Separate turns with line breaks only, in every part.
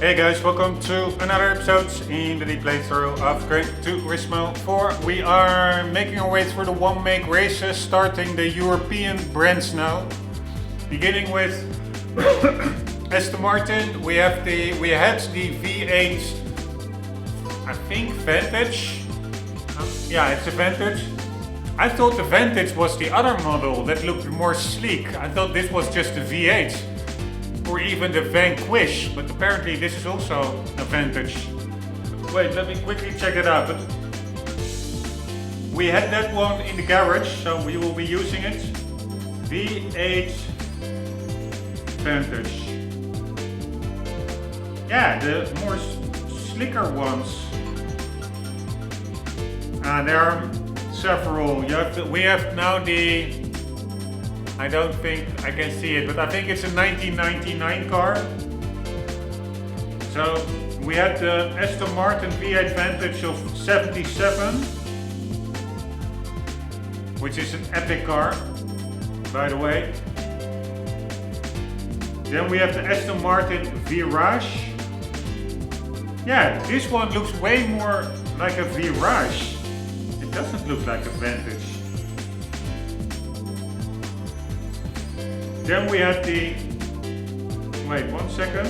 Hey guys, welcome to another episode in the playthrough of Gran Turismo 4. We are making our way through the one-make races, starting the European brands now. Beginning with Aston Martin, we had the V8, I think Vantage. Yeah, it's a Vantage. I thought the Vantage was the other model that looked more sleek. I thought this was just the V8. Or even the Vanquish, but apparently this is also a Vantage. Wait, let me quickly check it out. But we had that one in the garage, so we will be using it. V8 Vantage. Yeah, the more slicker ones. There are several. We have now the... I don't think I can see it, but I think it's a 1999 car. So we had the Aston Martin V8 Vantage of 77, which is an epic car, by the way. Then we have the Aston Martin Virage. Yeah, this one looks way more like a Virage. It doesn't look like a Vantage. Then we had the, wait 1 second,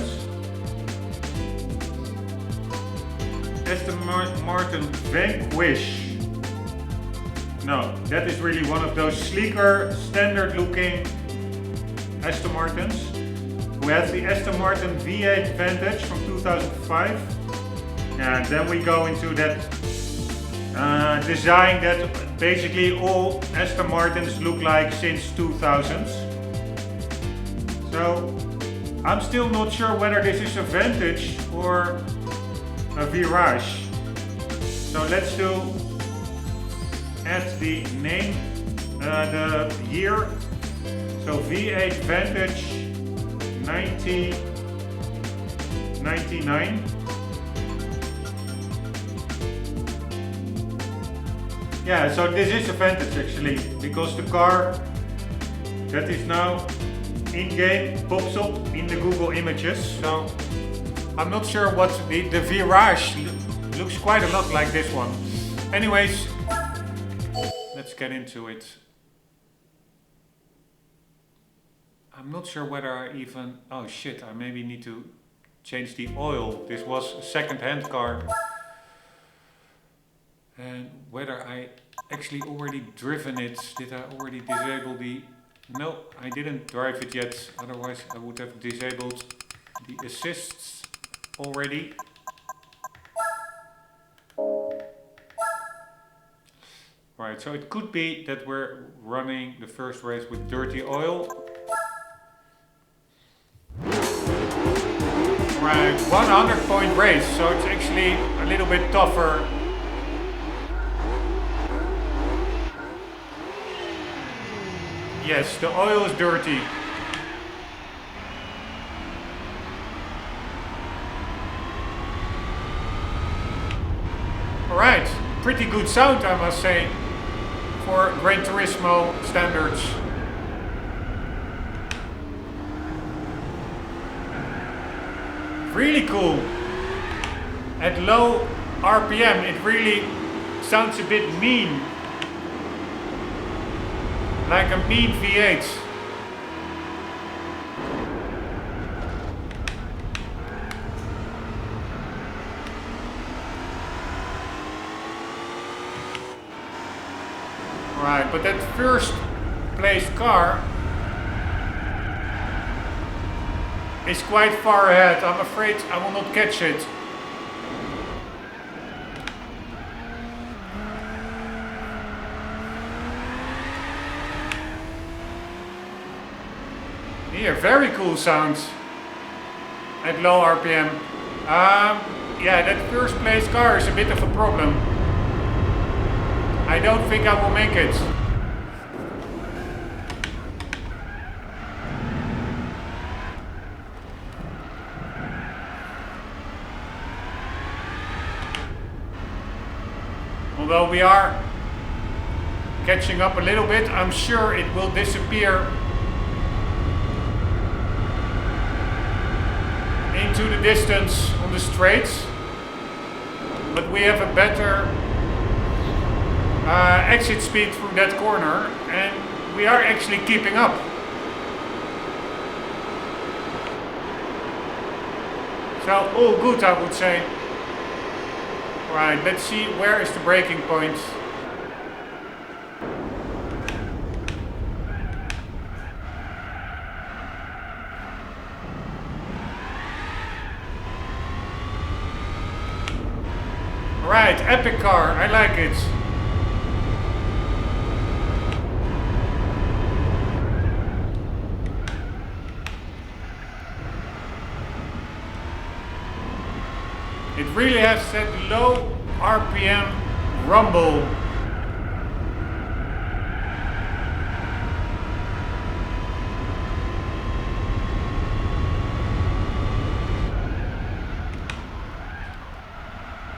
Aston Martin Vanquish. No, that is really one of those sleeker, standard looking Aston Martins. We had the Aston Martin V8 Vantage from 2005. And then we go into that design that basically all Aston Martins look like since 2000. So, I'm still not sure whether this is a Vantage or a Virage. So let's add the name, the year. So V8 Vantage 1999. Yeah, so this is a Vantage actually, because the car that is now in-game pops up in the Google images, so I'm not sure what the Virage looks quite a lot like this one. Anyways, let's get into it. I'm not sure whether I even... Oh shit, I maybe need to change the oil. This was a second-hand car. And whether I actually already driven it, did I already disable the... No, I didn't drive it yet, otherwise I would have disabled the assists already. Right, so it could be that we're running the first race with dirty oil. Right, 100-point race, so it's actually a little bit tougher. Yes, the oil is dirty. Alright, pretty good sound I must say, for Gran Turismo standards. Really cool. At low RPM it really sounds a bit mean. Like a mean V8. Right, but that first place car is quite far ahead. I'm afraid I will not catch it. Here, very cool sound at low RPM. Yeah, that first place car is a bit of a problem. I don't think I will make it. Although we are catching up a little bit, I'm sure it will disappear into the distance on the straights, but we have a better exit speed through that corner, and we are actually keeping up. So all good, I would say. Right, let's see, where is the braking point? Right, epic car, I like it. It really has that low RPM rumble.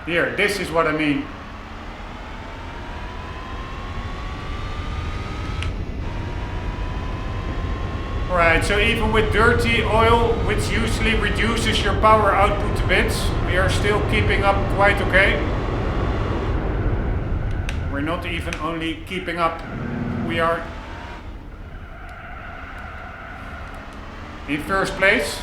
Here, this is what I mean. Alright, so even with dirty oil, which usually reduces your power output a bit, we are still keeping up quite okay. We're not even only keeping up, we are in first place.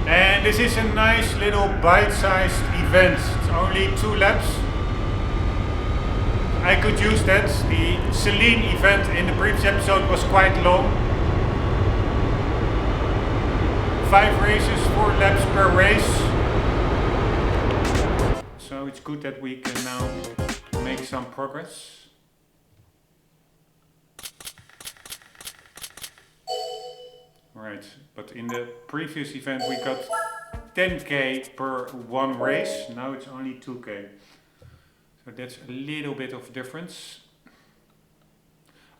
And this is a nice little bite-sized event. It's only 2 laps. I could use that. The Celine event in the previous episode was quite long. 5 races, 4 laps per race. So it's good that we can now make some progress. Right, but in the previous event we got 10k per 1 race, now it's only 2k. So that's a little bit of difference.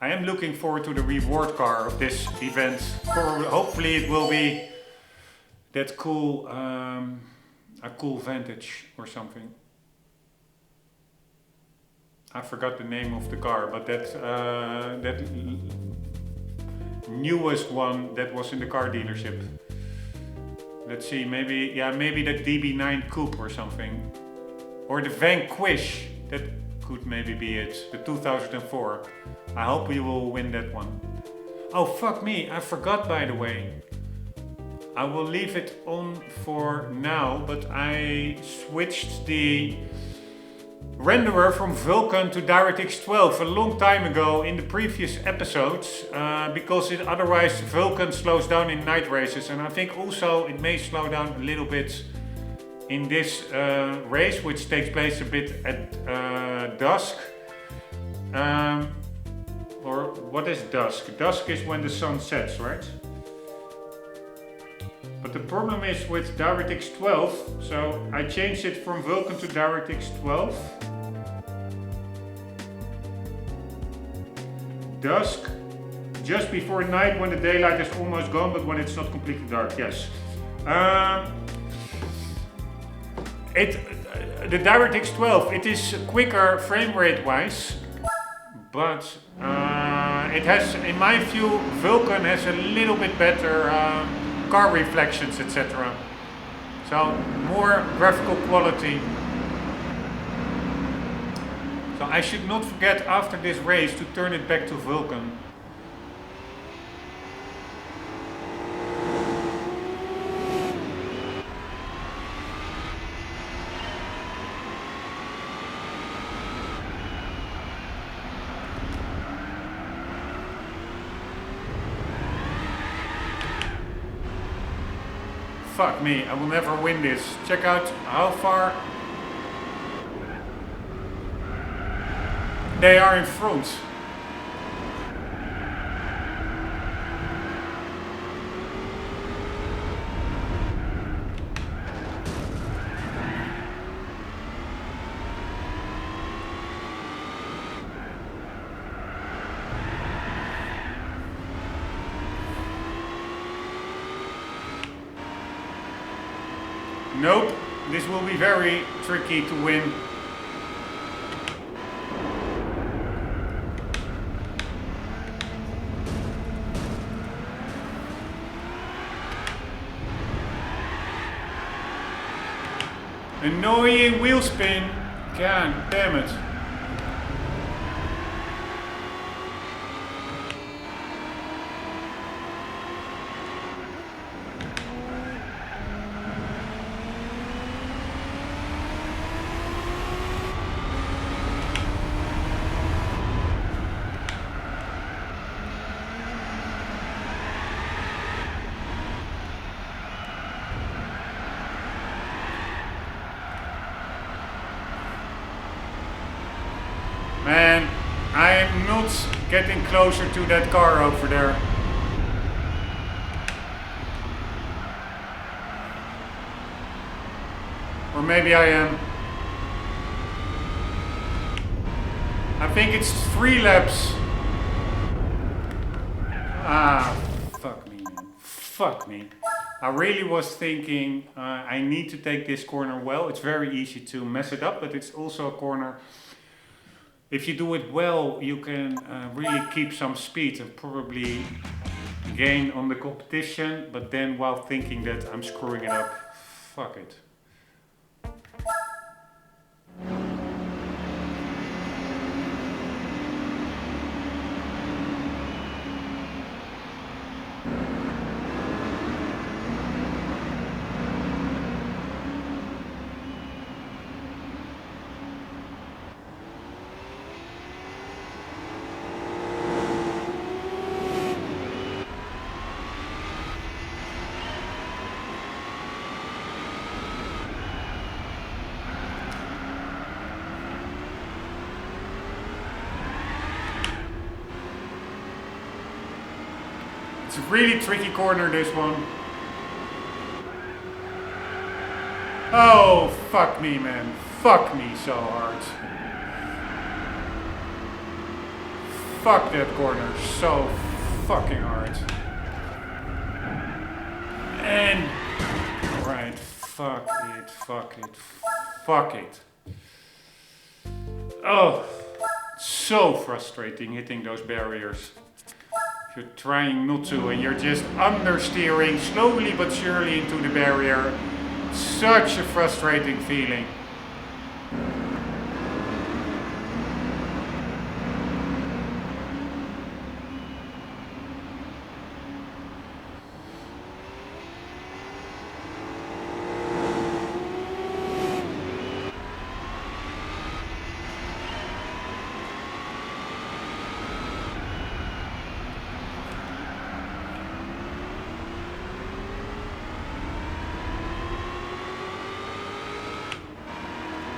I am looking forward to the reward car of this event. Hopefully it will be that cool, a cool Vantage or something. I forgot the name of the car, but that newest one that was in the car dealership. Let's see, maybe, yeah, maybe that DB9 Coupe or something. Or the Vanquish, that could maybe be it, the 2004. I hope we will win that one. Oh fuck me, I forgot by the way. I will leave it on for now, but I switched the renderer from Vulkan to DirectX 12 a long time ago in the previous episodes because otherwise Vulkan slows down in night races, and I think also it may slow down a little bit in this race, which takes place a bit at dusk. Or what is dusk? Dusk is when the sun sets, right? But the problem is with DirectX 12, so I changed it from Vulkan to DirectX 12. Dusk, just before night when the daylight is almost gone, but when it's not completely dark, yes. The DirectX 12, it is quicker frame rate wise, but it has, in my view, Vulkan has a little bit better car reflections, etc. So more graphical quality. So I should not forget after this race to turn it back to Vulkan. Fuck me, I will never win this. Check out how far they are in front. Nope, this will be very tricky to win. Annoying wheel spin. God damn it. Man, I am not getting closer to that car over there. Or maybe I am. I think it's 3 laps. Ah, fuck me, man. Fuck me. I really was thinking I need to take this corner well. It's very easy to mess it up, but it's also a corner. If you do it well, you can really keep some speed and probably gain on the competition, but then while thinking that I'm screwing it up, fuck it. It's a really tricky corner, this one. Oh, fuck me, man. Fuck me so hard. Fuck that corner so fucking hard. And... Right, fuck it, fuck it, fuck it. Oh, so frustrating hitting those barriers. You're trying not to and you're just understeering slowly but surely into the barrier. Such a frustrating feeling.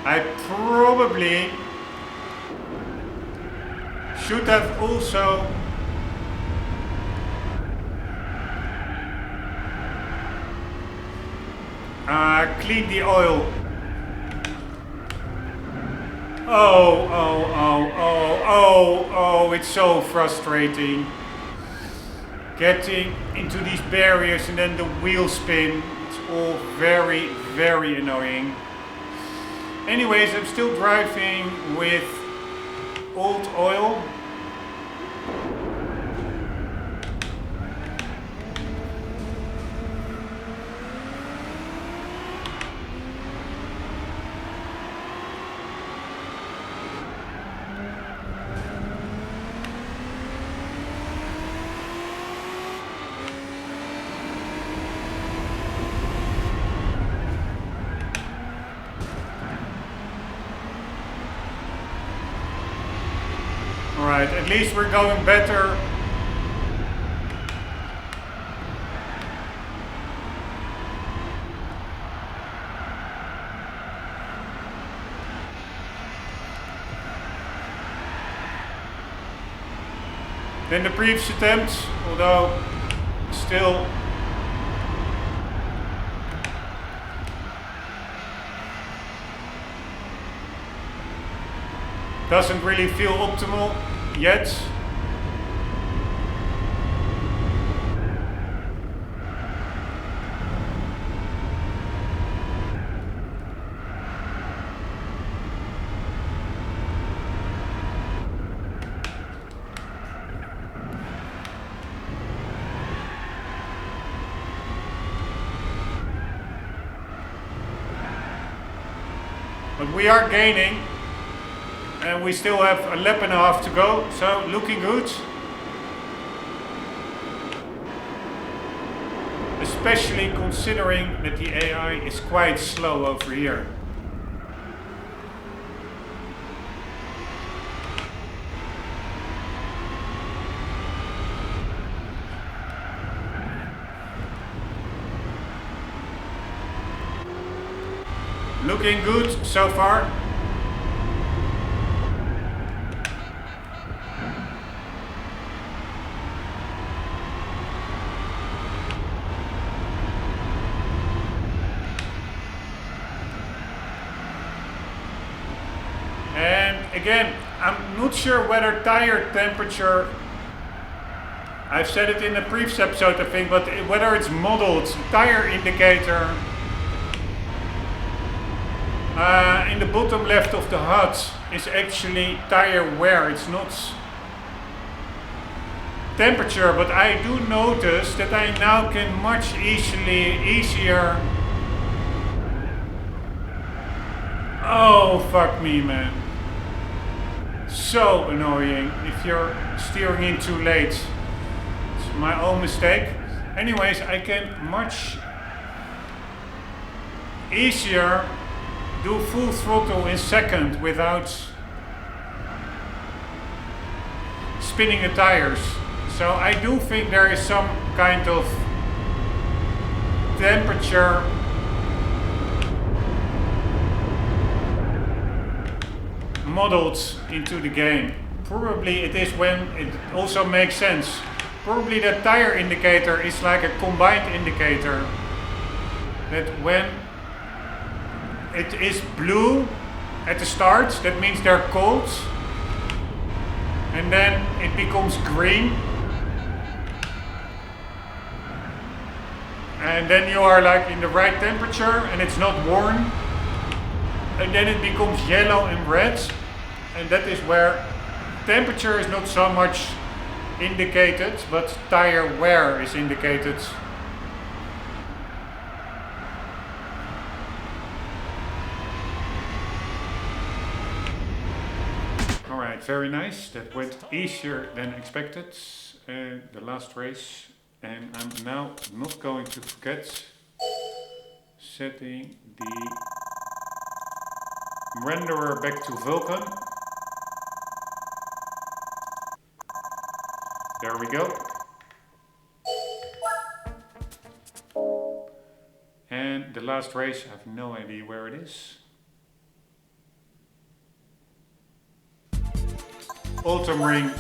I probably should have also cleaned the oil. Oh, it's so frustrating. Getting into these barriers and then the wheel spin, it's all very, very annoying. Anyways, I'm still driving with old oil. Alright, at least we're going better. Than the previous attempts, although still doesn't really feel optimal yet. But we are gaining. And we still have a lap and a half to go, so looking good. Especially considering that the AI is quite slow over here. Looking good so far. Again, I'm not sure whether tire temperature, I've said it in the previous episode I think, but whether it's modeled, tire indicator in the bottom left of the HUD is actually tire wear, it's not temperature, but I do notice that I now can much easier. Oh fuck me, man. So annoying if you're steering in too late. It's my own mistake. Anyways, I can much easier do full throttle in second without spinning the tires. So I do think there is some kind of temperature modeled into the game. Probably it is when it also makes sense. Probably the tire indicator is like a combined indicator. That when it is blue at the start, that means they're cold. And then it becomes green. And then you are like in the right temperature and it's not warm. And then it becomes yellow and red. And that is where temperature is not so much indicated, but tire wear is indicated. Alright, very nice. That went easier than expected. The last race. And I'm now not going to forget setting the renderer back to Vulkan. There we go. And the last race, I have no idea where it is. Autumn Ring,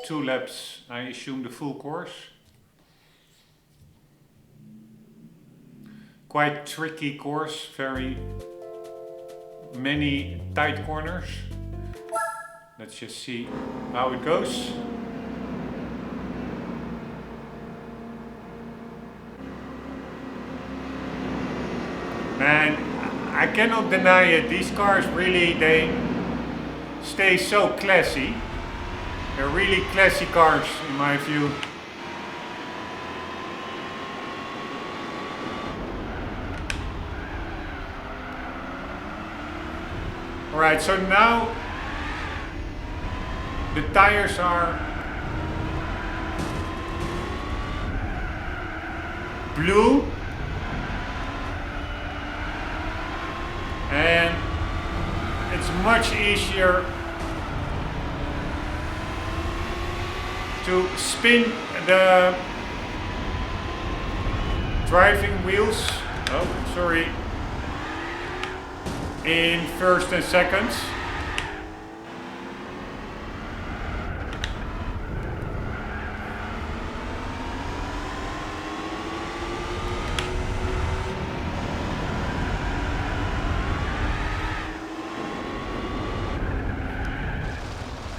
2 laps, I assume the full course. Quite tricky course, very many tight corners. Let's just see how it goes. Man, I cannot deny it. These cars really, they stay so classy. They're really classy cars in my view. Alright, so now the tires are blue and it's much easier to spin the driving wheels, oh sorry, in first and second.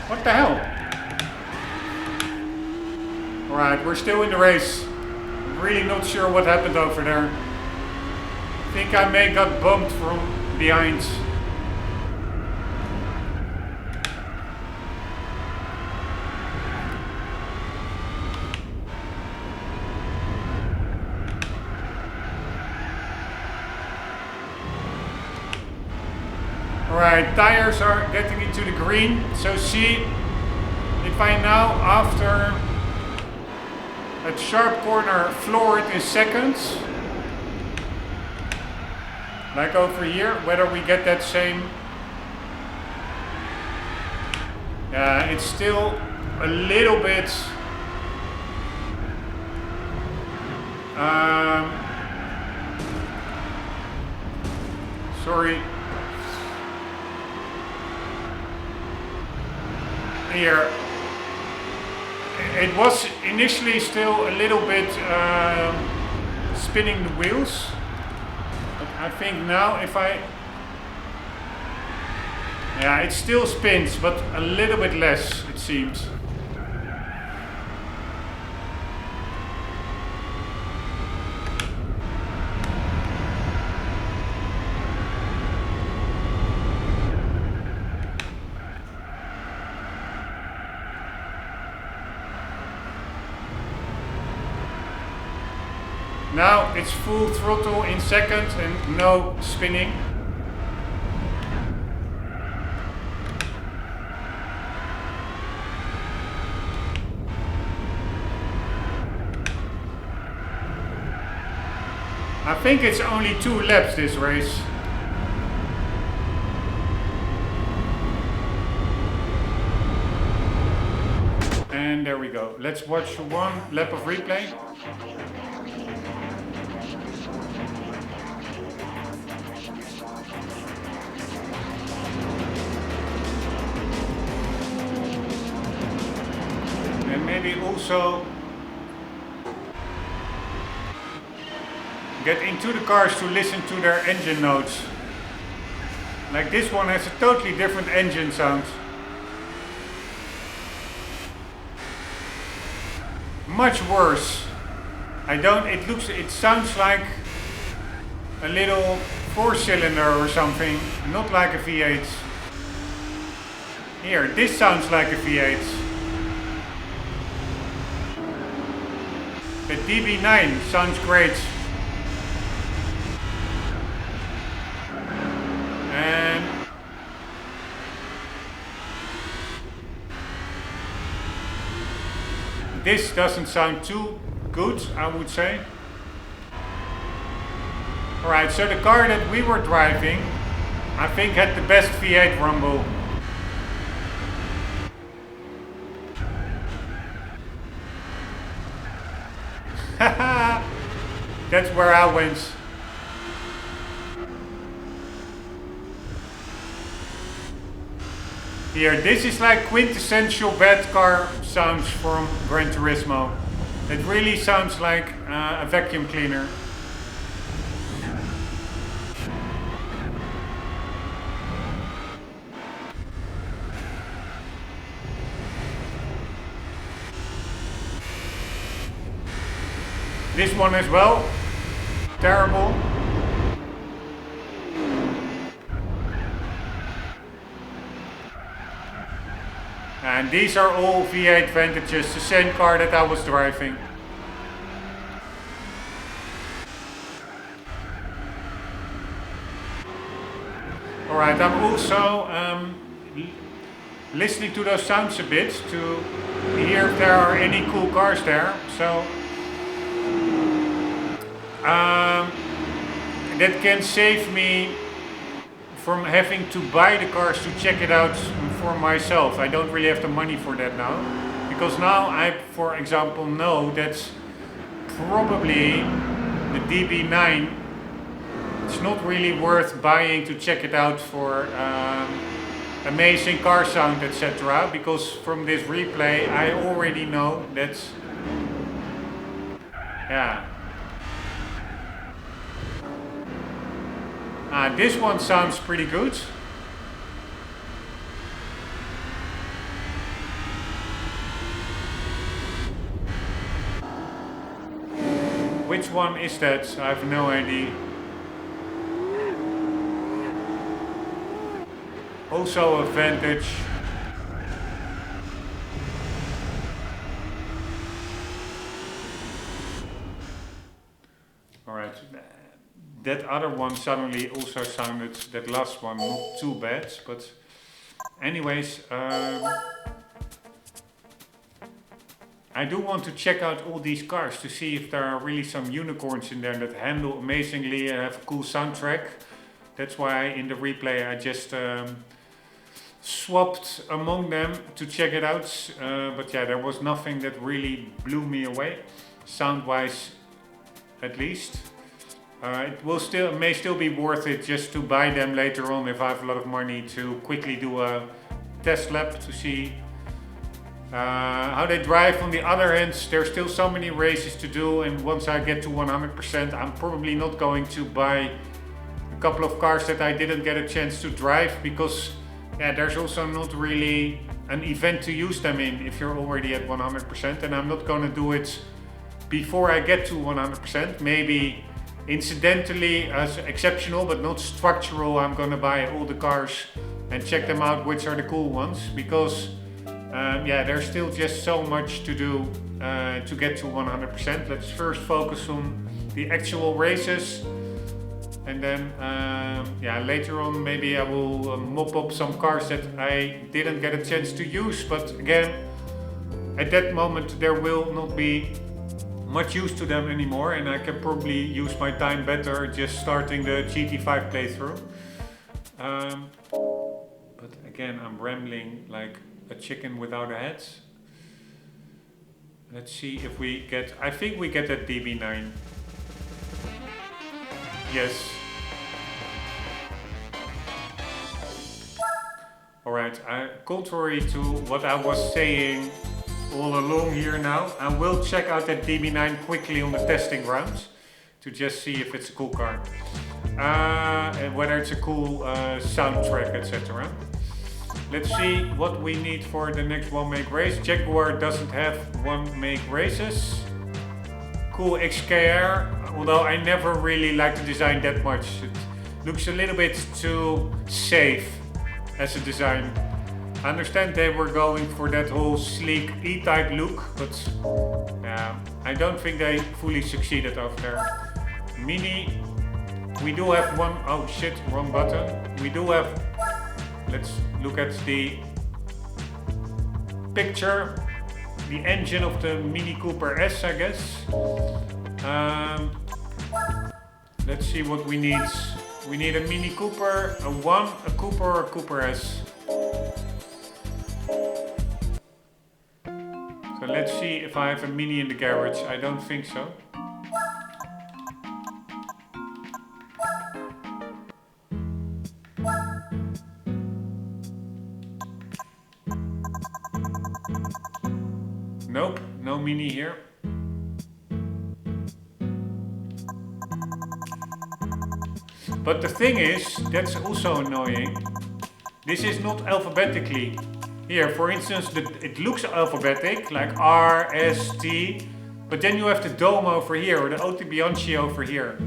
What the hell? Alright, we're still in the race. I'm really not sure what happened over there. I think I may got bumped from behind. Alright, tires are getting into the green. So see, if I now, after a sharp corner, floor it in seconds, like over here, whether we get that same. Yeah, it's still a little bit sorry. Here. It was initially still a little bit spinning the wheels. But I think now if I... Yeah, it still spins, but a little bit less, it seems. Now it's full throttle in seconds and no spinning. I think it's only 2 laps this race. And there we go. Let's watch 1 lap of replay. And maybe also get into the cars to listen to their engine notes. Like this one has a totally different engine sound. Much worse. It sounds like a little 4-cylinder or something, not like a V8. Here, this sounds like a V8. The DB9 sounds great. And this doesn't sound too good, I would say. Alright, so the car that we were driving, I think had the best V8 rumble. That's where I went. Here, this is like quintessential bad car sounds from Gran Turismo. It really sounds like a vacuum cleaner. This one as well. Terrible. And these are all V8 Vantages, the same car that I was driving. Alright, I'm also listening to those sounds a bit to hear if there are any cool cars there. So that can save me from having to buy the cars to check it out for myself. I don't really have the money for that now, because now I, for example, know that's probably the DB9. It's not really worth buying to check it out for amazing car sound, etc. Because from this replay I already know that's, yeah. This one sounds pretty good. Which one is that? I have no idea. Also a Vantage. Alright. that other one suddenly also sounded, that last one, not too bad. But anyways, I do want to check out all these cars to see if there are really some unicorns in there that handle amazingly and have a cool soundtrack. That's why in the replay I just swapped among them to check it out. But yeah, there was nothing that really blew me away, sound-wise at least. It may still be worth it just to buy them later on if I have a lot of money to quickly do a test lap to see how they drive. On the other hand, there's still so many races to do, and once I get to 100%, I'm probably not going to buy a couple of cars that I didn't get a chance to drive, because yeah, there's also not really an event to use them in if you're already at 100%, and I'm not going to do it before I get to 100%. Maybe incidentally, as exceptional but not structural, I'm going to buy all the cars and check them out, which are the cool ones, because yeah, there's still just so much to do to get to 100%. Let's first focus on the actual races, and then yeah, later on maybe I will mop up some cars that I didn't get a chance to use. But again, at that moment there will not be much use to them anymore, and I can probably use my time better just starting the GT5 playthrough. But again, I'm rambling like a chicken without a head. Let's see if we get, I think we get that DB9. Yes. Alright, contrary to what I was saying all along here now, I will check out that DB9 quickly on the testing grounds to just see if it's a cool car. And whether it's a cool soundtrack, etc. Let's see what we need for the next one make race. Jaguar doesn't have one make races. Cool XKR, although I never really like the design that much. It looks a little bit too safe as a design. I understand they were going for that whole sleek E-type look, but I don't think they fully succeeded over there. Mini, we do have one, oh shit, wrong button. We do have, let's look at the picture, the engine of the Mini Cooper S, I guess. Let's see what we need. We need a Mini Cooper, a 1, a Cooper, or a Cooper S. So let's see if I have a Mini in the garage. I don't think so. Nope, no Mini here. But the thing is, that's also annoying. This is not alphabetically. Here, for instance, it looks alphabetic, like R, S, T, but then you have the Dome over here, or the Oti Bianchi over here.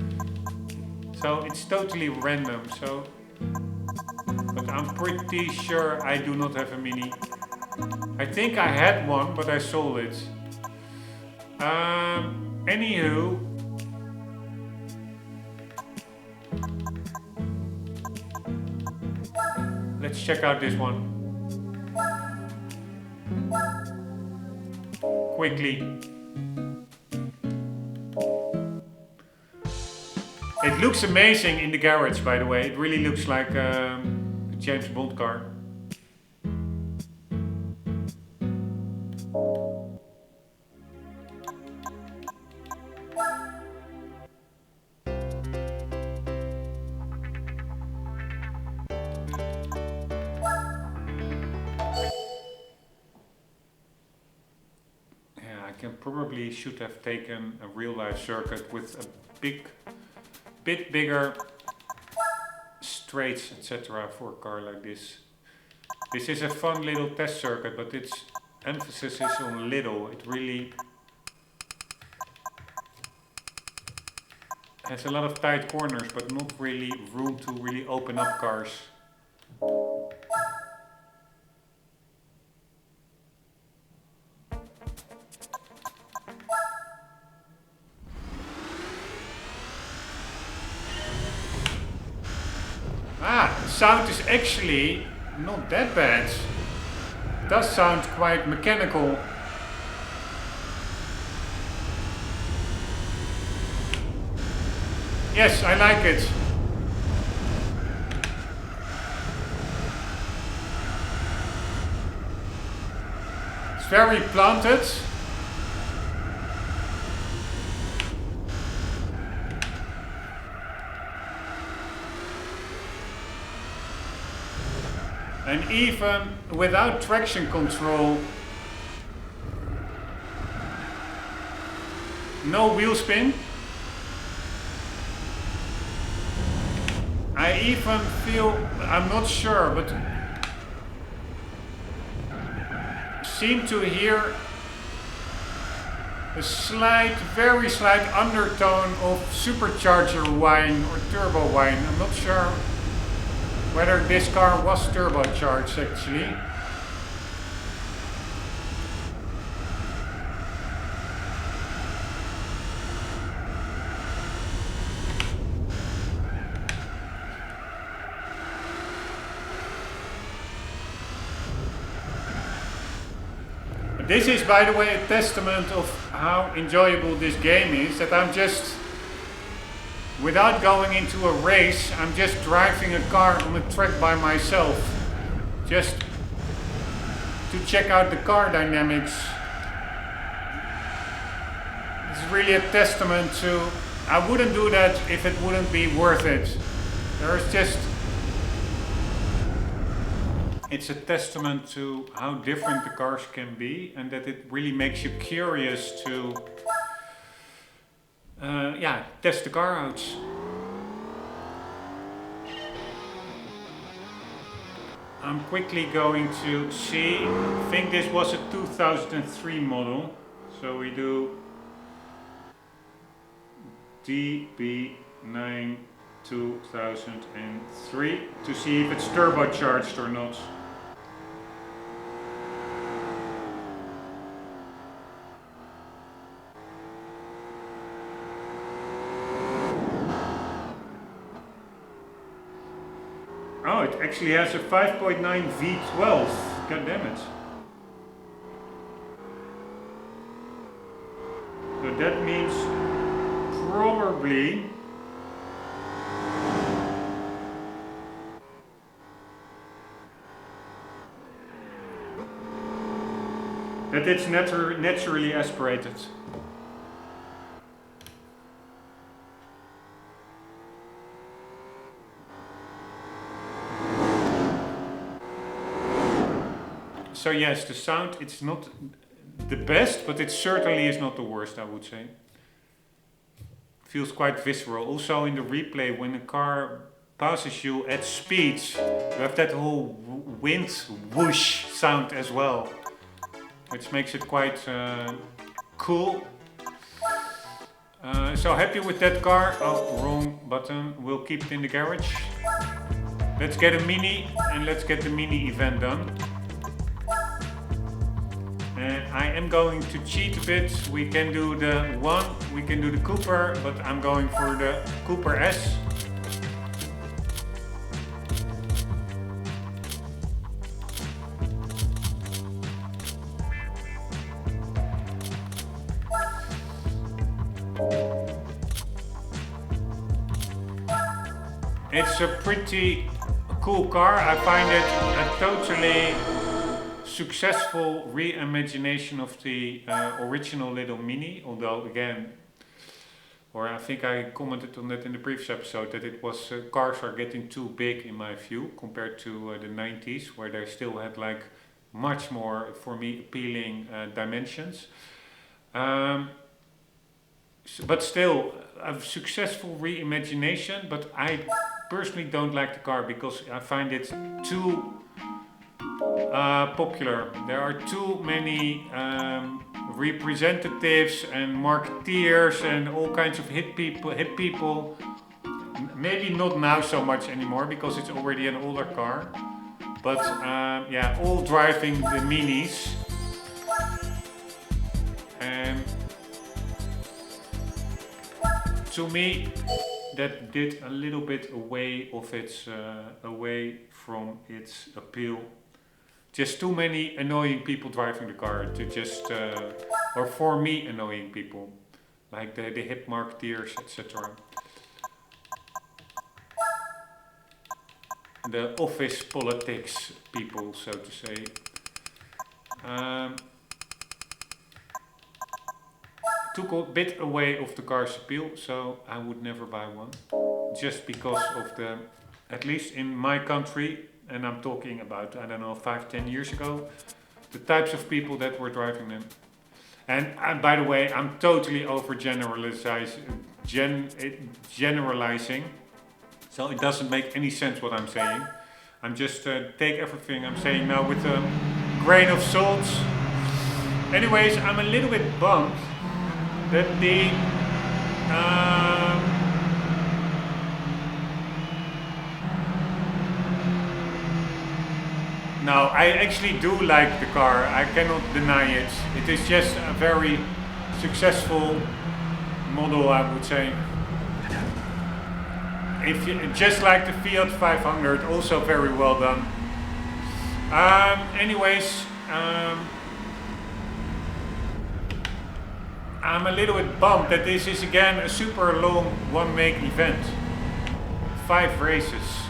So it's totally random. So, but I'm pretty sure I do not have a Mini. I think I had one, but I sold it. Anywho, let's check out this one quickly. It looks amazing in the garage, by the way. It really looks like a James Bond car. Probably should have taken a real life circuit with a bit bigger straights, etc. for a car like this. This is a fun little test circuit, but its emphasis is on little. It really has a lot of tight corners, but not really room to really open up cars. sound is actually not that bad. It does sound quite mechanical. Yes, I like it. It's very planted. And even without traction control, no wheel spin. I even feel, I'm not sure, but seem to hear a slight, very slight undertone of supercharger whine or turbo whine. I'm not sure whether this car was turbocharged actually. This is, by the way, a testament of how enjoyable this game is, that I'm just, without going into a race, I'm just driving a car on a track by myself, just to check out the car dynamics. It's really a testament to, I wouldn't do that if it wouldn't be worth it. There's just, it's a testament to how different the cars can be, and that it really makes you curious to test the car out. I'm quickly going to see, I think this was a 2003 model, so we do DB9 2003 to see if it's turbocharged or not. Oh, it actually has a 5.9 V12. God damn it. So that means probably that it's naturally aspirated. So yes, the sound, it's not the best, but it certainly is not the worst, I would say. Feels quite visceral. Also in the replay, when a car passes you at speeds, you have that whole wind whoosh sound as well, which makes it quite cool. So happy with that car. Oh, wrong button. We'll keep it in the garage. Let's get a Mini, and let's get the Mini event done. And I am going to cheat a bit. We can do the we can do the Cooper, but I'm going for the Cooper S. It's a pretty cool car. I find it a totally successful reimagination of the original little Mini, although again, or I think I commented on that in the previous episode, that it was cars are getting too big in my view compared to the 90s, where they still had like much more, for me, appealing dimensions. But still, a successful reimagination, but I personally don't like the car because I find it too popular. There are too many representatives and marketeers and all kinds of hip people. Maybe not now so much anymore because it's already an older car. But yeah, all driving the Minis. And to me, that did a little bit away from its appeal. Just too many annoying people driving the car to just, or for me, annoying people, like the hip marketeers, etc. The office politics people, so to say. Took a bit away of the car's appeal, so I would never buy one. Just because of the, at least in my country, and I'm talking about, I don't know, 5-10 years ago, the types of people that were driving them. And by the way, I'm totally generalizing, so it doesn't make any sense what I'm saying. I'm just take everything I'm saying now with a grain of salt. Anyways, I'm a little bit bummed that the no, I actually do like the car, I cannot deny it. It is just a very successful model, I would say. If you, just like the Fiat 500, also very well done. Anyways, I'm a little bit bummed that this is again a super long one-make event. 5 races.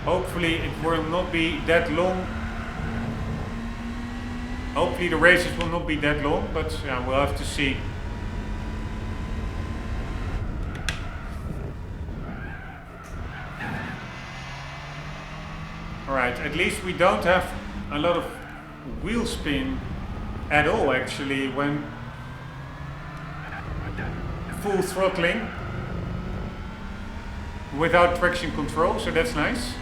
Hopefully it will not be that long. Hopefully the races will not be that long, but yeah, we'll have to see. Alright, at least we don't have a lot of wheel spin at all actually when full throttling without traction control, so that's nice.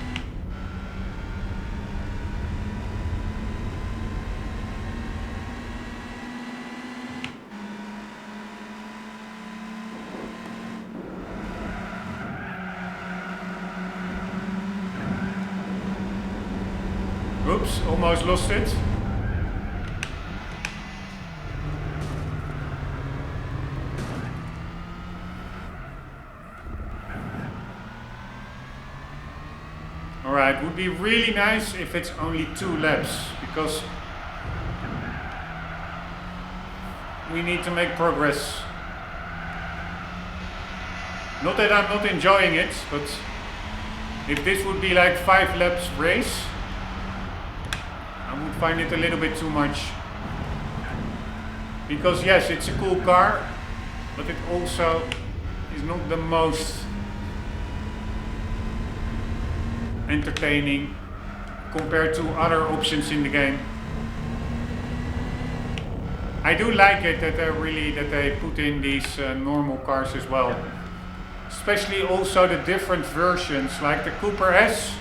Oops, almost lost it. Alright, would be really nice if it's only 2 laps, because we need to make progress. Not that I'm not enjoying it, but if this would be like 5 laps race, I would find it a little bit too much. Because yes, it's a cool car, but it also is not the most entertaining compared to other options in the game. I do like it that they put in these normal cars as well. Especially also the different versions, like the Cooper S,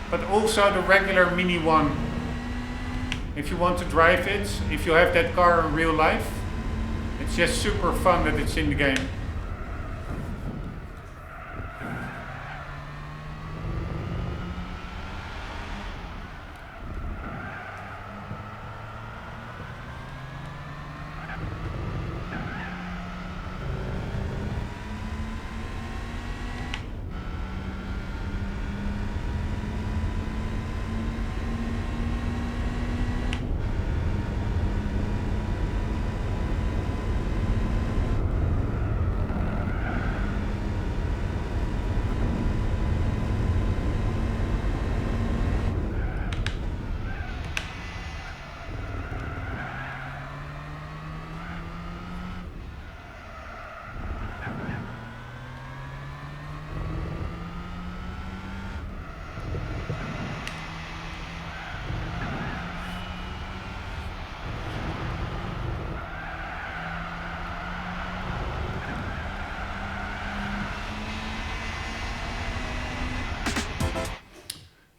but also the regular Mini one. If you want to drive it, if you have that car in real life, it's just super fun that it's in the game.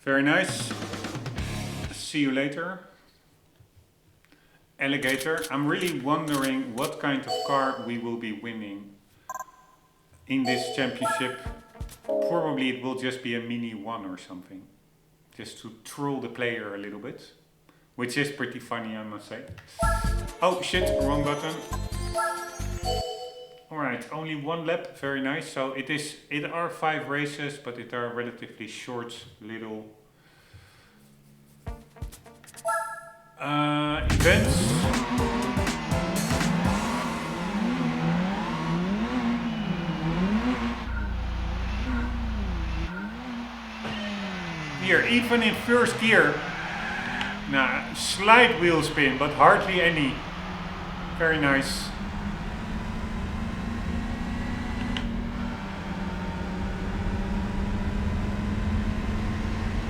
Very nice. See you later. Alligator. I'm really wondering what kind of car we will be winning in this championship. Probably it will just be a Mini 1 or something. Just to troll the player a little bit. which is pretty funny, I must say. Oh shit, wrong button. Alright, only one lap, very nice. So it are 5 races, but it are relatively short little events. Here, even in first gear, nah, slight wheel spin, but hardly any. Very nice.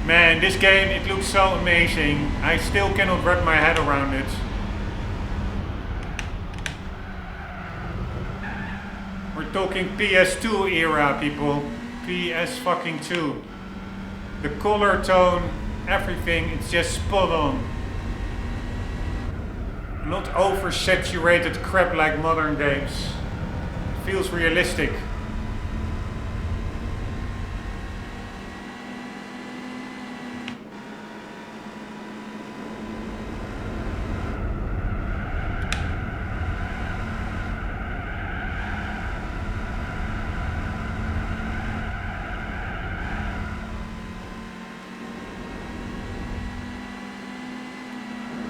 Man, this game, it looks so amazing. I still cannot wrap my head around it. We're talking PS2 era, people. PS fucking 2. The color tone, everything, it's just spot on. Not oversaturated crap like modern games. It feels realistic.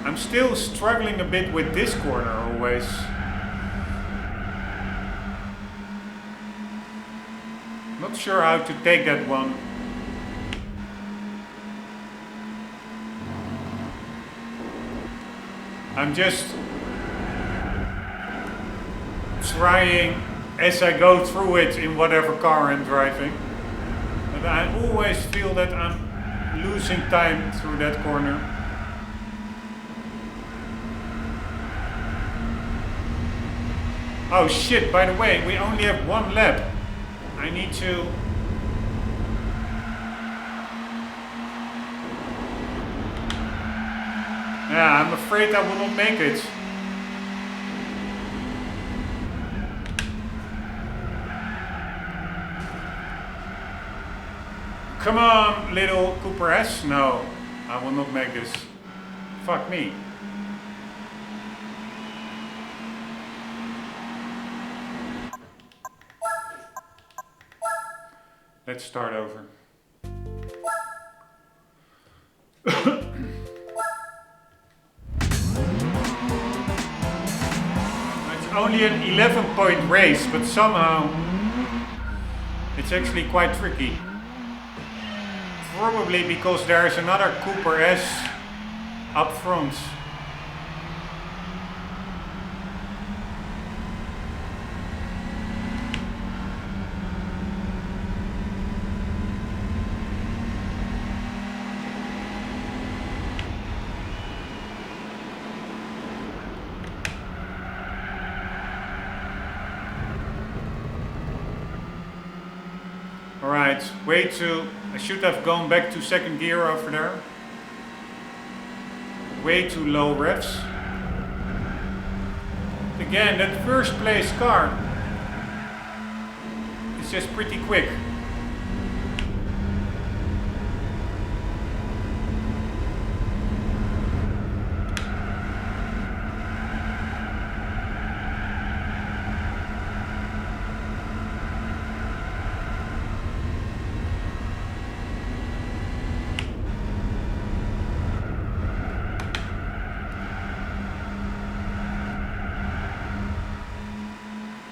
I'm still struggling a bit with this corner always. Not sure how to take that one. I'm just trying as I go through it in whatever car I'm driving. But I always feel that I'm losing time through that corner. Oh shit, by the way, we only have 1 lap. I need to... Yeah, I'm afraid I will not make it. Come on, little Cooper S. No, I will not make this. Fuck me. Let's start over. It's only an 11-point race, but somehow it's actually quite tricky. Probably because there is another Cooper S up front. Alright, I should have gone back to second gear over there. Way too low revs. Again, that first place car is just pretty quick.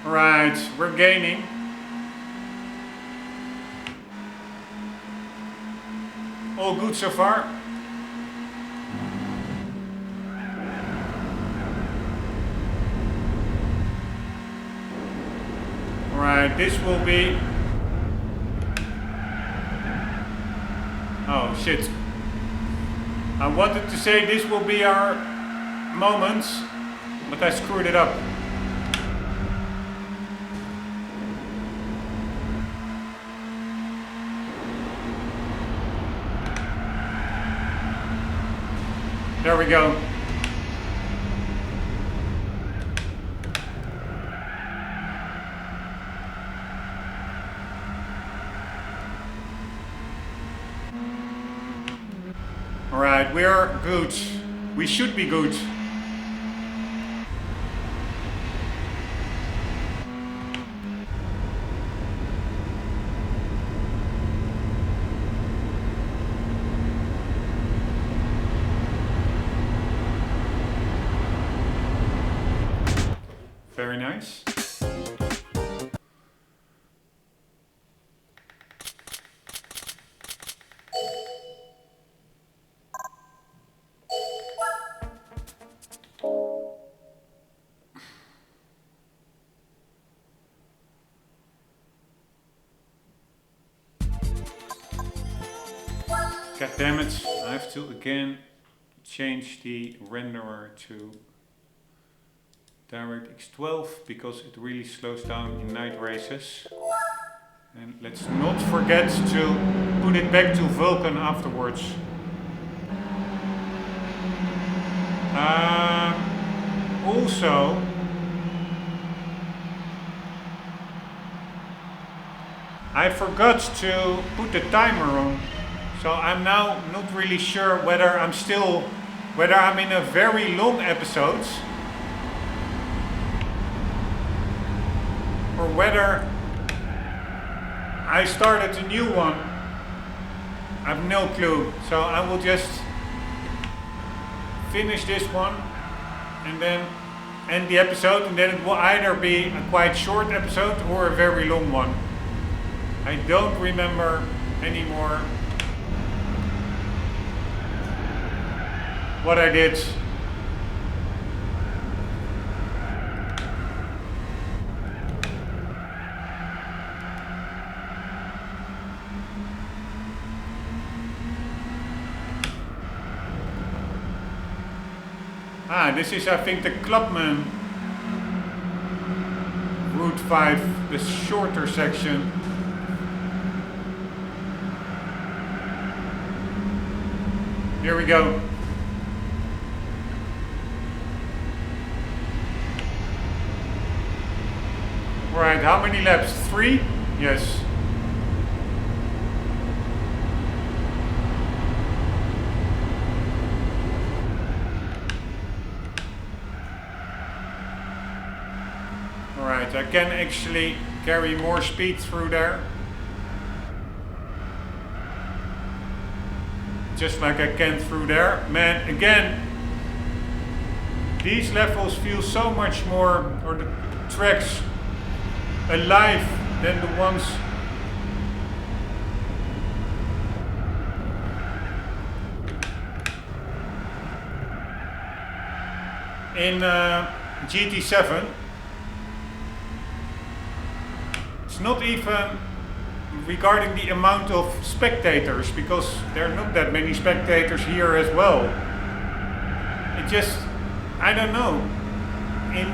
Right, we're gaining. All good so far. Alright, this will be... Oh shit. I wanted to say this will be our moment, but I screwed it up. There we go. Alright, we are good. We should be good. Very nice. God damn it, I have to again change the renderer to DirectX 12 because it really slows down in night races. And let's not forget to put it back to Vulkan afterwards. Also, I forgot to put the timer on. So I'm now not really sure whether I'm in a very long episode or whether I started a new one. I have no clue. So I will just finish this one and then end the episode, and then it will either be a quite short episode or a very long one. I don't remember anymore what I did. This is, I think, the Clubman Route 5, the shorter section. Here we go. Right, how many laps? 3? Yes. Alright, I can actually carry more speed through there. Just like I can through there. Man, again, these levels feel so much more, or the tracks, alive than the ones in GT7. It's not even regarding the amount of spectators, because there are not that many spectators here as well. It just, I don't know, in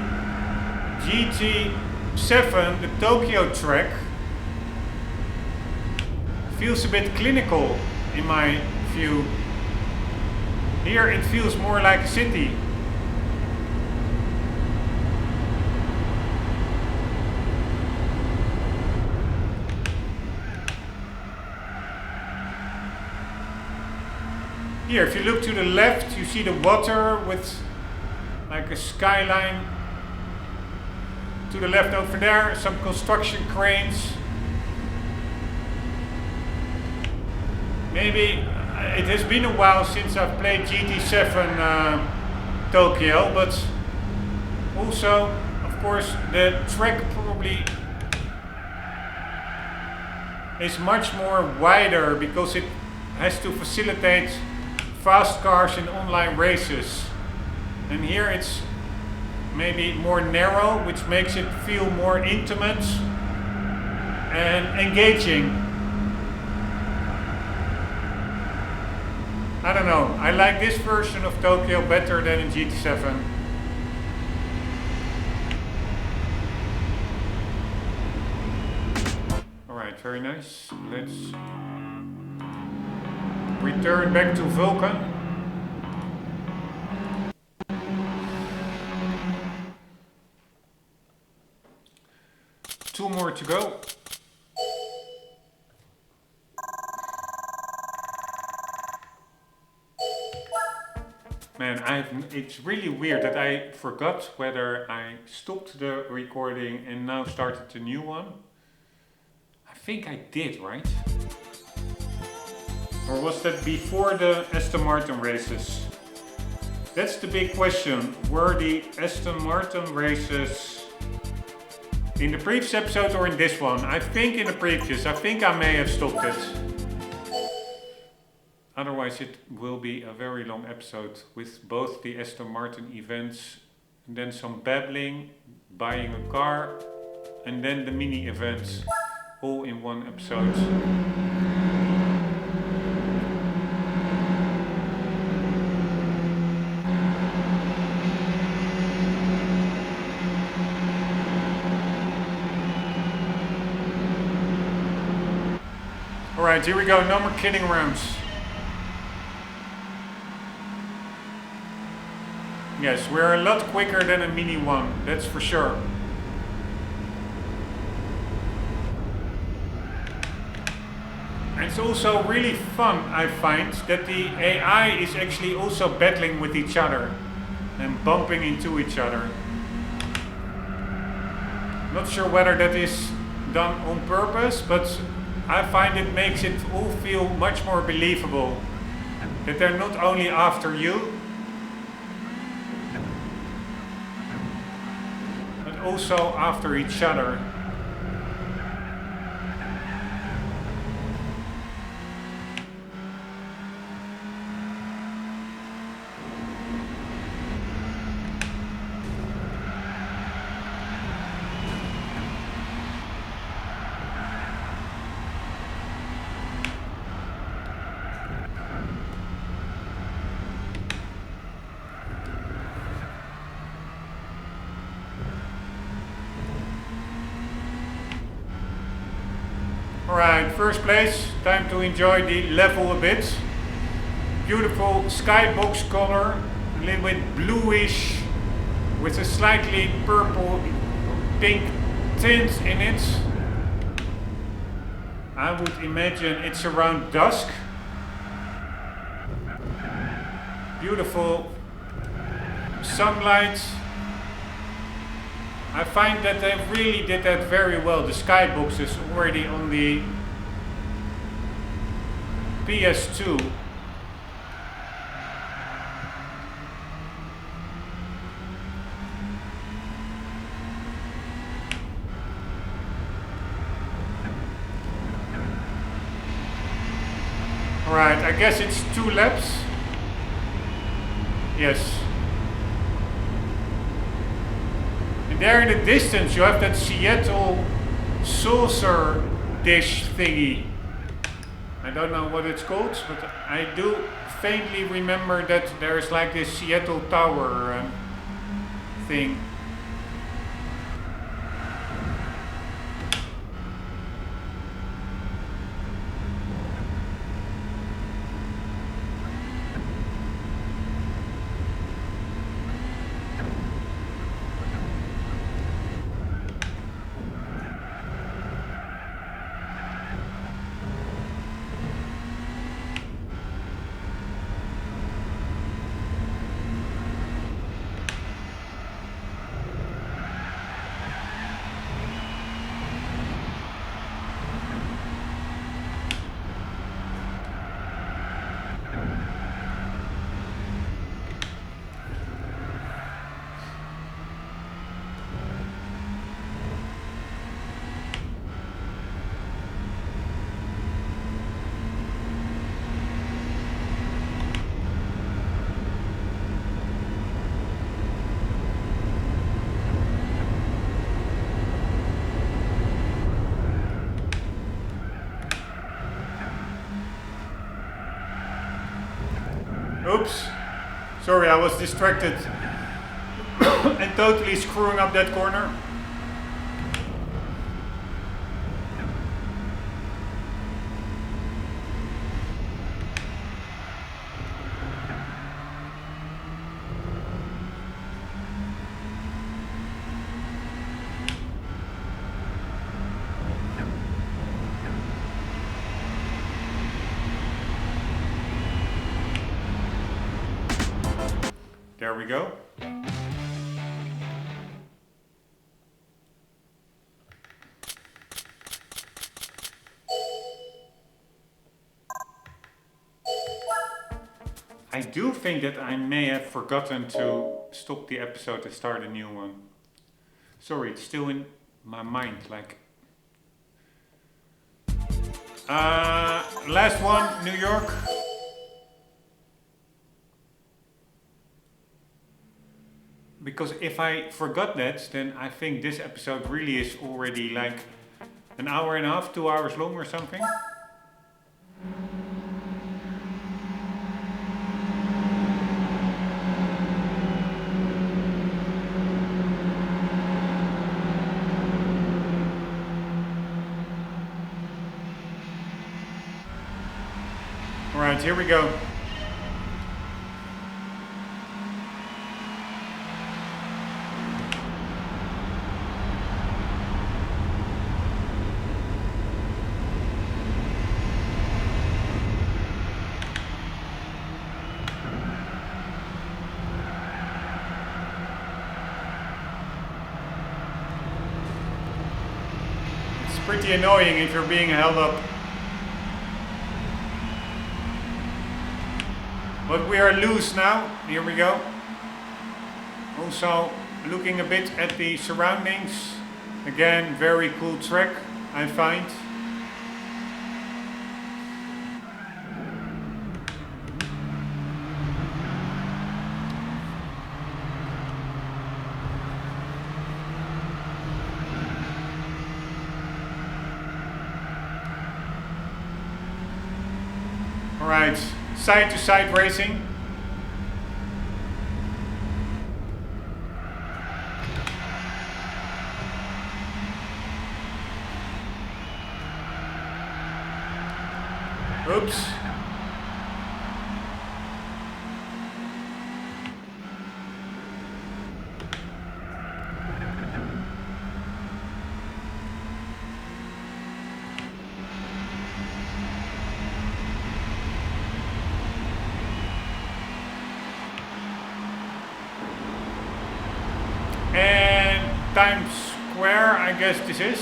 GT7 the Tokyo track feels a bit clinical in my view. Here it feels more like a city. Here, if you look to the left, you see the water with like a skyline. To the left over there, some construction cranes. Maybe it has been a while since I've played GT7 Tokyo, but also, of course, the track probably is much more wider because it has to facilitate fast cars in online races. And here it's maybe more narrow, which makes it feel more intimate and engaging. I don't know, I like this version of Tokyo better than in GT7. Alright, very nice. Let's return back to Vulkan. Two more to go. Man, it's really weird that I forgot whether I stopped the recording and now started a new one. I think I did, right? Or was that before the Aston Martin races? That's the big question. Were the Aston Martin races in the previous episode or in this one? I think in the previous. I think I may have stopped it. Otherwise it will be a very long episode with both the Aston Martin events and then some babbling, buying a car and then the mini events all in one episode. Alright, here we go, no more kidding around. Yes, we're a lot quicker than a mini one, that's for sure. And it's also really fun, I find, that the AI is actually also battling with each other and bumping into each other. Not sure whether that is done on purpose, but I find it makes it all feel much more believable. That they're not only after you, but also after each other. Alright, first place, time to enjoy the level a bit. Beautiful skybox color, a little bit bluish with a slightly purple pink tint in it. I would imagine it's around dusk. Beautiful sunlight. I find that they really did that very well. The skybox is already on the PS2. Alright, I guess it's 2 laps. Yes. There in the distance you have that Seattle saucer dish thingy. I don't know what it's called, but I do faintly remember that there's like this Seattle Tower thing. Oops, sorry, I was distracted and totally screwing up that corner. There we go. I do think that I may have forgotten to stop the episode and start a new one. Sorry, it's still in my mind, like... last one, New York. Because if I forgot that, then I think this episode really is already like an hour and a half, 2 hours long or something. Alright, here we go. It's pretty annoying if you're being held up. But we are loose now. Here we go. Also looking a bit at the surroundings. Again, very cool track, I find. Alright. Side-to-side racing. Oops. Times Square, I guess this is.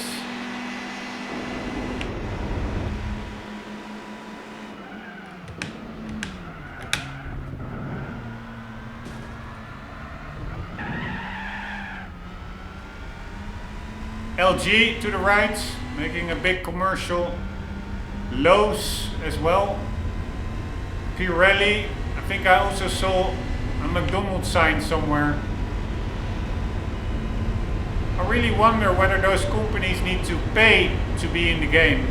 LG to the right, making a big commercial. Lowe's as well. Pirelli, I think I also saw a McDonald's sign somewhere. I really wonder whether those companies need to pay to be in the game.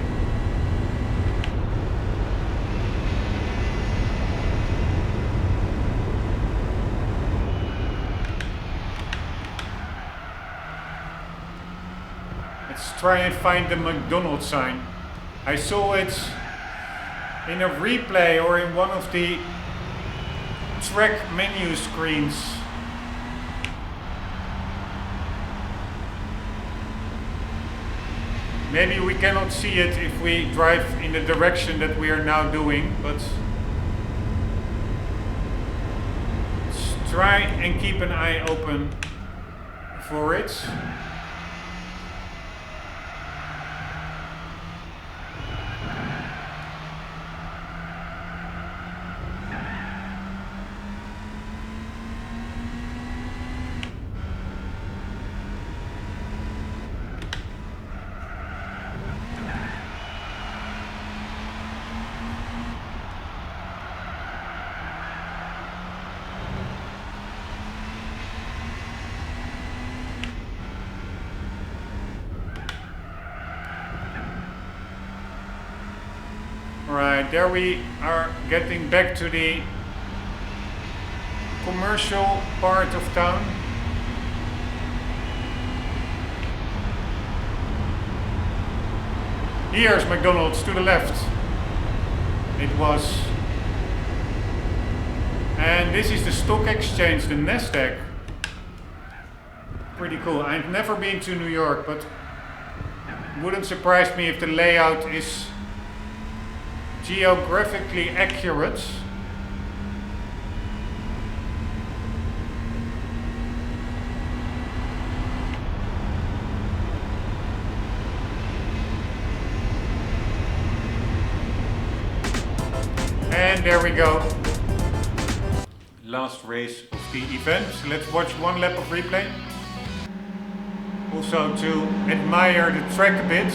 Let's try and find the McDonald's sign. I saw it in a replay or in one of the track menu screens. Maybe we cannot see it if we drive in the direction that we are now doing, but let's try and keep an eye open for it. Alright, there we are getting back to the commercial part of town. Here's McDonald's to the left. It was. And this is the stock exchange, the Nasdaq. Pretty cool. I've never been to New York, but wouldn't surprise me if the layout is geographically accurate. there we go. Last race of the event. So let's watch one lap of replay. Also to admire the track a bit.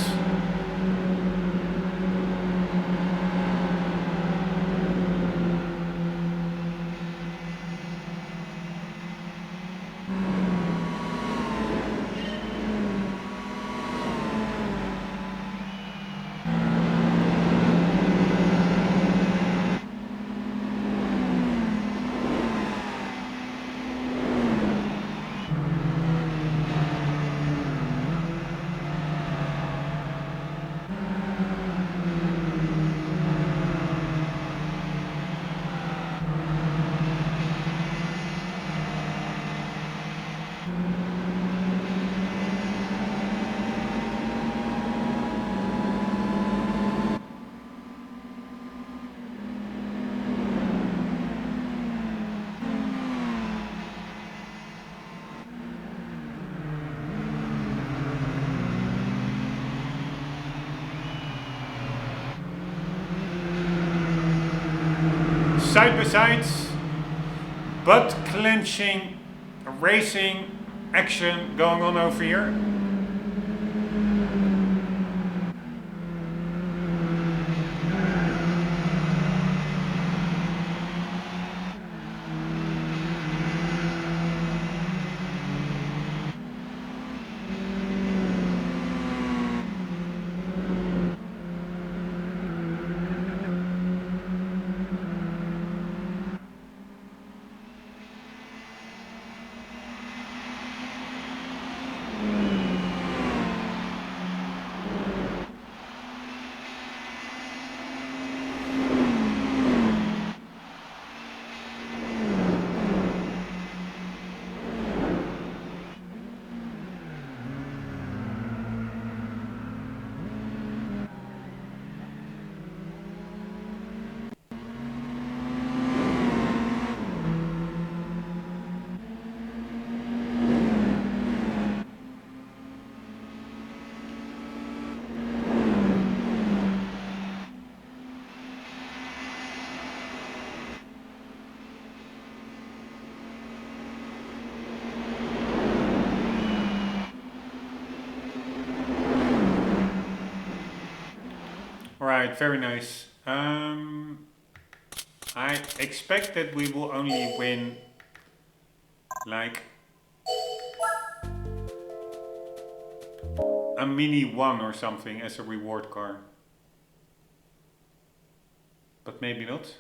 Side by sides, butt clenching, racing action going on over here. Alright, very nice. I expect that we will only win like a mini one or something as a reward car. But maybe not.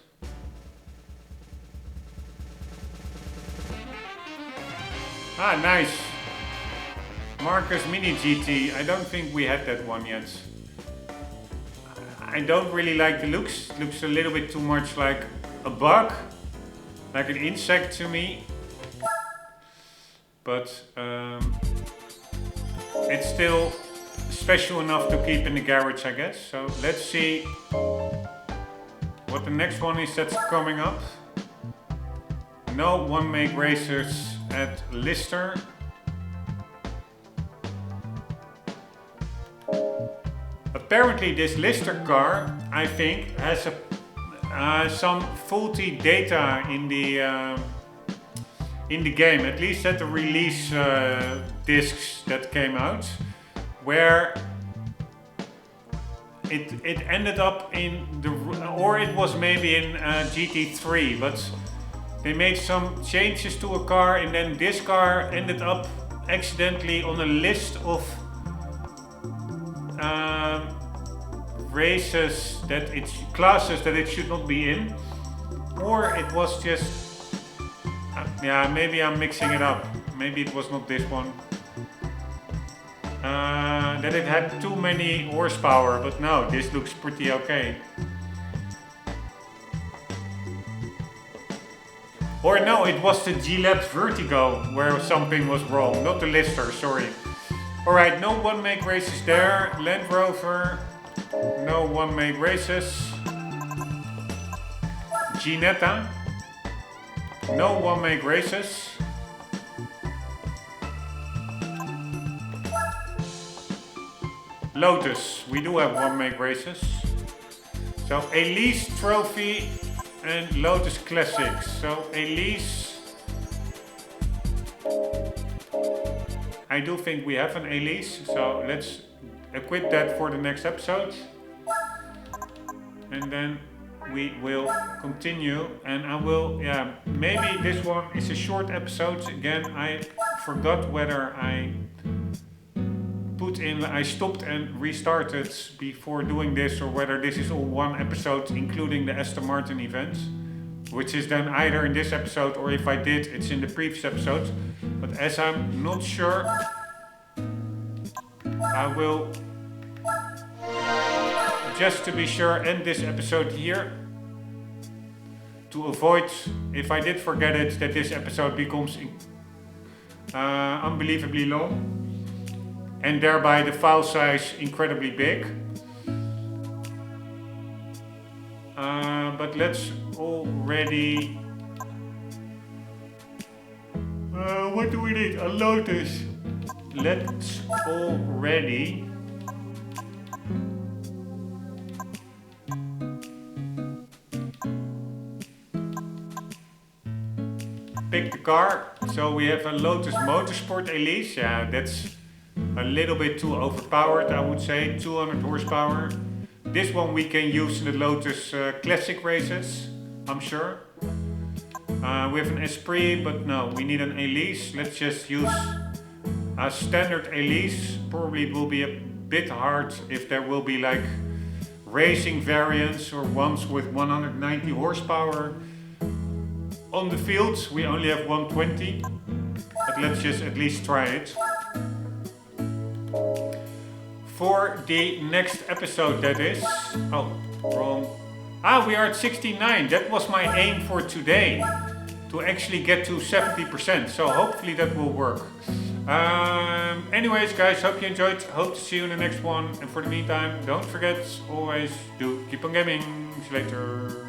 Ah, nice. Marcus Mini GT. I don't think we had that one yet. I don't really like the looks. It looks a little bit too much like a bug, like an insect to me. But it's still special enough to keep in the garage, I guess. So let's see what the next one is that's coming up. No one make racers at Lister. Apparently this Lister car, I think, has some faulty data in the game, at least at the release discs that came out, where it ended up in the, or it was maybe in GT3, but they made some changes to a car and then this car ended up accidentally on a list of races that it's classes that it should not be in, or it was just yeah, maybe I'm mixing it up, maybe it was not this one, that it had too many horsepower, but no, this looks pretty okay. Or no, it was the Gillette Vertigo where something was wrong, not the Lister, sorry. Alright, no one make races there. Land Rover, no one make races. Ginetta, no one make races. Lotus, we do have one make races. So Elise Trophy and Lotus Classics. So Elise, I do think we have an Elise, so let's equip that for the next episode. And then we will continue, and I will, maybe this one is a short episode. Again, I forgot whether I stopped and restarted before doing this, or whether this is all one episode including the Aston Martin events, which is then either in this episode, or if I did, it's in the previous episode. But as I'm not sure, I will, just to be sure, end this episode here, to avoid, if I did forget it, that this episode becomes unbelievably long, and thereby the file size incredibly big. But let's already... what do we need? A Lotus. Let's already... pick the car. So we have a Lotus Motorsport Elise. Yeah, that's a little bit too overpowered, I would say. 200 horsepower. This one we can use in the Lotus Classic races, I'm sure. We have an Esprit, but no, we need an Elise. Let's just use a standard Elise. Probably will be a bit hard if there will be like racing variants or ones with 190 horsepower. On the fields we only have 120, but let's just at least try it. For the next episode, that is... oh, wrong. We are at 69. That was my aim for today, to actually get to 70%, so hopefully that will work. Anyways guys, hope you enjoyed. Hope to see you in the next one, and for the meantime, don't forget, always do keep on gaming. See you later.